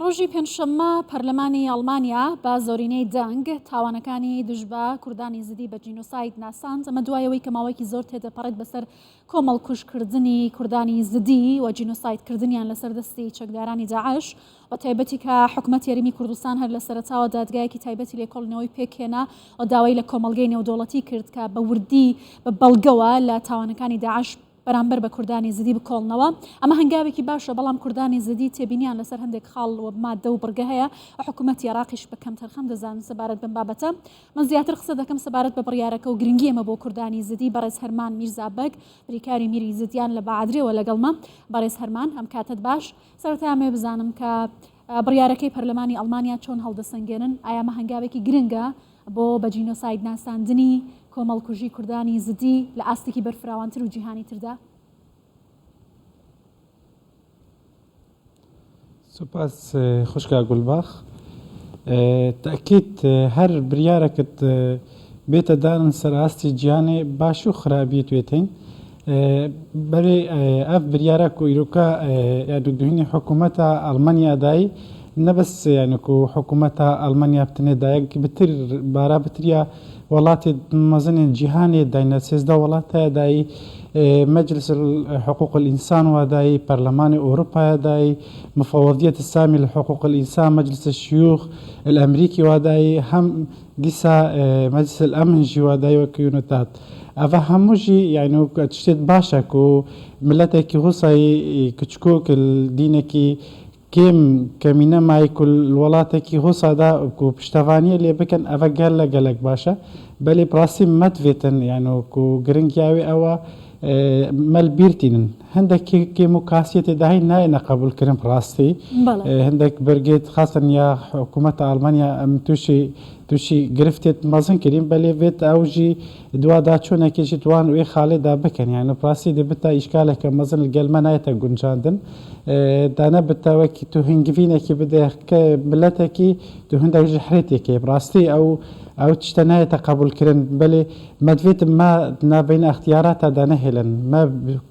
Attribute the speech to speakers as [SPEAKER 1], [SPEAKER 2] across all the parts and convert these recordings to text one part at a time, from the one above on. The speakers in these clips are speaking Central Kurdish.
[SPEAKER 1] ڕۆژی پێنجشەممە پەرلەمانی ئەڵمانیا بە زۆرینەی دەنگ تاوانەکانی دژبە کوردانی زدی بە جینۆساید ناساند. ئەمە دوایەوەی کە ماوەیەکی زۆر تێدەپەڕێت بەسەر کۆمەڵ کوشکردنی کوردانی زدی و جینۆسایدکردنیان لەسەر دەستی چەکدارانی داعش و تایبەتی کە حکوومەت یاریمی کوردستان هەر لە سەرەتاوە دادگایەکی تایبەتی لێکۆڵینەوەی پێکهێنا و داوای لە کۆمەڵگەی نێودەوڵەتی کرد کە بە وردی بە بەڵگەوە لە تاوانەکانی داعش بەرامبەر بە کوردانی زدی بکۆڵنەوە. ئەمە هەنگاوێکی باشە، بەڵام کوردانی زدی تێبینیان لەسەر هەندێک خاڵ و مادە و بڕگە هەیە. حکوومەتی عێراقیش بە کەم تەرخەم دەزانن سەبارەت بەم بابەتە. من زیاتر قسە دەکەم سەبارەت بە بڕیارەکە و گرنگی ئەمە بۆ کوردانی زدی. بەڕێز هەرمان میرزابەگ بریکاری میری زدیان لە بەعادرێەوە لەگەڵمە. بەڕێز هەرمان هەم کاتت باش. سەرەتا مێ بزانم کە بڕیارەکەی پەرلەمانی ئەڵمانیا چۆن هەڵدەسەنگێنن، ئایا ئەمە هەنگاوێکی گرنگە بۆ بە جینۆساید ناساندنی کۆمەڵکوژی کوردانی زدی لە ئاستێکی بەرفراوانتر و جیهانی تردا؟
[SPEAKER 2] سپاس خوشکا گولباخ. تأکید هەر بریارەکەت بێتە دانن سەر ئاستی جیهانێ باش و خراپی توێتین بەرێ ئەف بریارە و ئیرۆکە یادوهینی حکوومەتە ئەڵمانیا دای نەبەس یانکو حکوومەتە ئەڵمانیا بتنێ دایەک بتر بارا بتریە وڵاتی مەزنێ جیهانێ داینە سێزدە وڵاتە دای مجلس حقوق الإنسان وداي برلمان أوروبا داي مفوضية السامي لحقوق الإنسان مجلس الشيوخ الأمريكي وداي هم ديسا مجلس الأمن جي وداي وكيونتات أفهموجي يعني تشتت باشا كو ملتك غصاي كتشكوك الدينكي كم كمينة معي كل الولاتك غصا دا كو بشتفانية اللي بكن أفقال لقلق باشا بلي براسي متفتن يعني كو جرينجاوي أوا مال بيرتين هندك كي مكاسية داهي ناينا قبول كريم براستي هندك برجيت خاصة يا حكومة ألمانيا توشي قرفتت مازن كريم بلي فيت أوجي دوا داتشونا كيشي توان وي خالد بكن يعني براستي دي بتا إشكالك مازن القلمة نايتا قنجاندن دانا بتا وكي توهنجفينا كي بدا بلاتكي توهندك جحريتي كي براستي أو تشتناي تقبل كرن بلي مدفيت ما بين اختيارات دانا هلن ما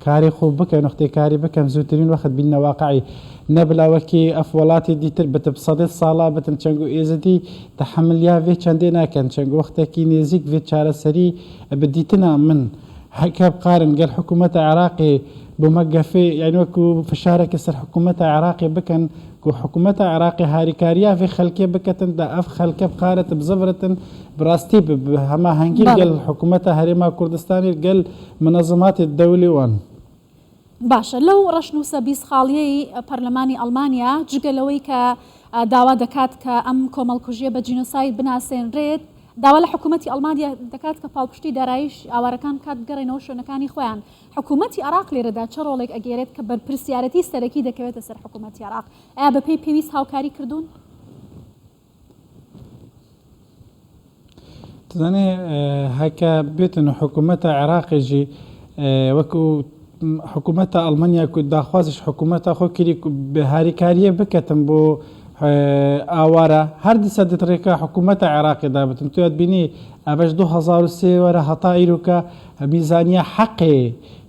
[SPEAKER 2] كاري خوب بكن اختي كاري بكن زوترين واخد بينا واقعي نبلا وكي افولاتي دي تربت بصديت صالا بتنشنغو ايزدي تحمل يا في چندنا كان شنغو وقتكي نيزيك في شارع سري بديتنا من حكاب قارن قال حكومة عراقي بمقفي يعني وكو فشارك سر حكومة عراقي بكن كو حكومة عراقي هاريكاريا في خلكي بكتن دا اف خلكي بقارة بزفرة براستي بهما هنجي قال حكومة هريما كردستاني قال منظمات الدولي وان
[SPEAKER 1] باشە لەو ڕەشنووسە بیست خاڵیەی پەرلەمانی ئەڵمانیا جگەلەوەی کە داوا دەکات کە ئەم کۆمەڵکوژیە بە جینۆساید بناسێنرێت، داوا لە حکوومەتی ئەڵمانیا دەکات کە پاڵپشتی دارایش ئاوارەکان کات بگەڕێنەوە شوێنەکانی خۆیان. حکوومەتی عێراق لێرەدا چه ڕۆڵێک ئەگەێرێت کە بەرپرسیارەتی سەرەکی دەکەوێتە سەر حکوومەتی عێراق؟ ئایا بەپێی پێویست هاوکاری کردوون؟
[SPEAKER 2] تزانێ هەکە بێتن حکوومەتە عێراقیژی وەکو حکوومەتە ئەڵمانیا کو داخوازش حکوومەتە خۆ کری هاریکاریە بکەتم بۆ ئاوارە هەر دیسە دەتڕێکە حکوومەتە عێراقی دابتن توێت بینی ئەبەش 2003 وەرە هەتا ئیرۆکە میزانیە حەقێ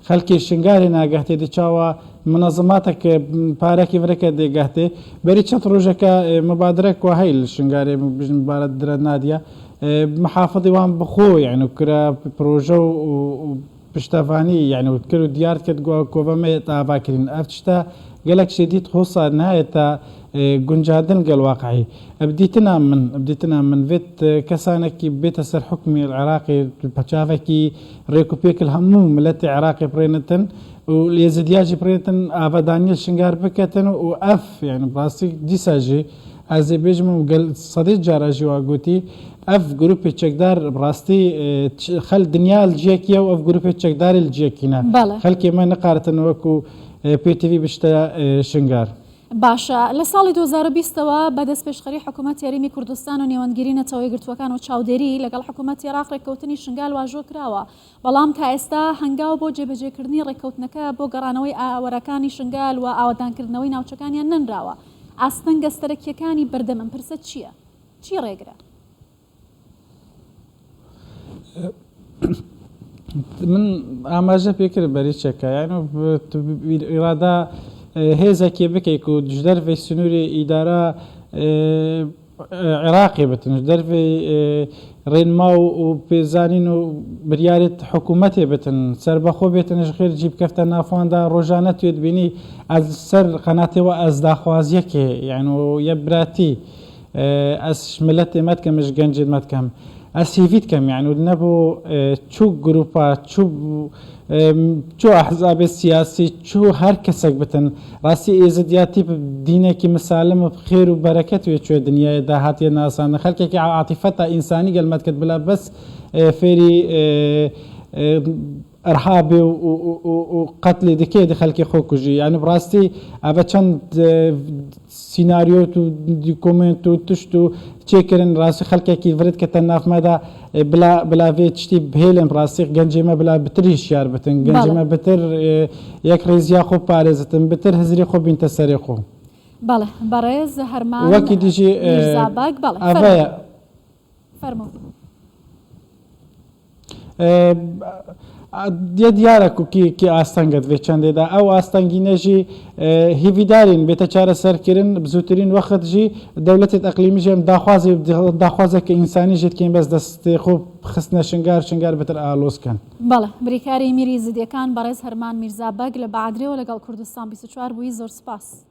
[SPEAKER 2] خەلکی شنگارێ ناگەهتێ دەچاوە منەظماتێک پارێکی ورەکە دێگەهتێ بەری چەند ڕۆژەکە مبادرەک وهەی لە شنگارێ بژن بارەت درە نادیە محافظی وان بخۆ يعني کرا پرۆژە و پشتەوانی يعني وتکرد و دیار کرد کۆڤەمەیە ئاواکردن ئەف تشتە گەلک شدید خۆسا نایەتە گونجاندن گەل واقعی ئەبدیتنا من vێت کەسانێکی بێتە سەر حکمی العێراقی پەچاوێکی ڕێکوپێکل هەموو ملەتی عێراقی بڕێنتن و لێزدیاجی بڕێتن ئاڤادانیە شنگار بکەتن و ئەف يعني بڕاستی دیساژی ئەزێ بێژم و گەل سەدەی جاراژی واگوتی اف جروبی چەکدار ڕاستی خەل دنیا الجیەکیە و ئەف گروپی چەکداری الجیەکینە خەلکی مە نەقارەتن وەکو پێتیوی بشتە شنگار.
[SPEAKER 1] باشە لە ساڵی 2020ەوە بەدەست پێشخەری حکوومەت یاریمی کوردستان و نێوەندگیری نەتەوەی گرتوەکان و چاودێری لەگەڵ حکوومەتی عێراق ڕێککەوتنی شنگال واژۆ کراوە، بەڵام تا ئێستا هەنگاو بۆ جێبەجێکردنی ڕێککەوتنەکە بۆ گەڕانەوەی ئاوەرەکانی شنگال و ئاوەدانکردنەوەی ناوچەکانیان نەنراوە. ئاستەنگە ستەرەکیەکانی بەردەمەم پرسە چییە؟ چی ڕێگرە؟
[SPEAKER 2] من ئاماژە پێکرد بەری چەکە یان ئیرادا هێزێکی بکەیت و دژ دەرێ سنووری ئیدارە عێراقی بتن دەرێ ڕێنما و پێزانین و بریارێت حکوومەتێ بتن سەربەخۆ بێتنش خێر جیب کەفتە نافواندا ڕۆژانە توێت بینی ئەز سەر قەناتەوە ئەس داخوازیەکێ یان و یە براتی ئەس ملەت مەتکەمش گەنجێت مەتکەم ئەسیڤیت کەم یان و نەبوو چوو گروپا چوو ئەحزابێ سیاسی چوو هەر کەسێک بتن ڕاستی ئێزدیاتی دینێکی مسالم خێر و بەرەکەت وێ کوێ دنیای داهاتیە ناسانە خەلکێکی عاتیفەتە ئینسانی گەلمەت کرد بلا بەس فێری ئەرهابێ و قەتلی دکێ خەلکی خۆکوژی یعنی بڕاستی ئەvە چەند سیناریۆت و دیکۆمنت و تشت و چێکردن ڕاستی خەلکێکی ورد کە تە نافمەدا بلاوێت شتی بهێلن ڕاستی گەنجێمە بلا بتری شیار بتن گەنجمە بتر یەک ڕێزیا خۆ پارێزتن بتر هزری خۆ بینتە سەرێ خۆ
[SPEAKER 1] بەڵێ بەڕێز هەرمان
[SPEAKER 2] وەکی دیژی
[SPEAKER 1] میرزاباگ
[SPEAKER 2] ئەڤەیە
[SPEAKER 1] فەرموو
[SPEAKER 2] دیارە کوکی ئاستەنگت وێ چەندێدا ئەو ئاستەنگینەژی هیویدارین بێتە چارە سەرکردن بزووترین وەختژی دەولەتێت ئەقلیمیژێم داخوازێککە ئینسانی ژێتکەین بەس دەستی خۆ خستنە شنگار بەتر ئالۆزکەن
[SPEAKER 1] بەڵێ بریکاری میری زیدیەکان بەڕێز هەرمان میرزاباگ لە بەعادرێەوە لەگەڵ کوردستان 24 بووی زۆر سپاس.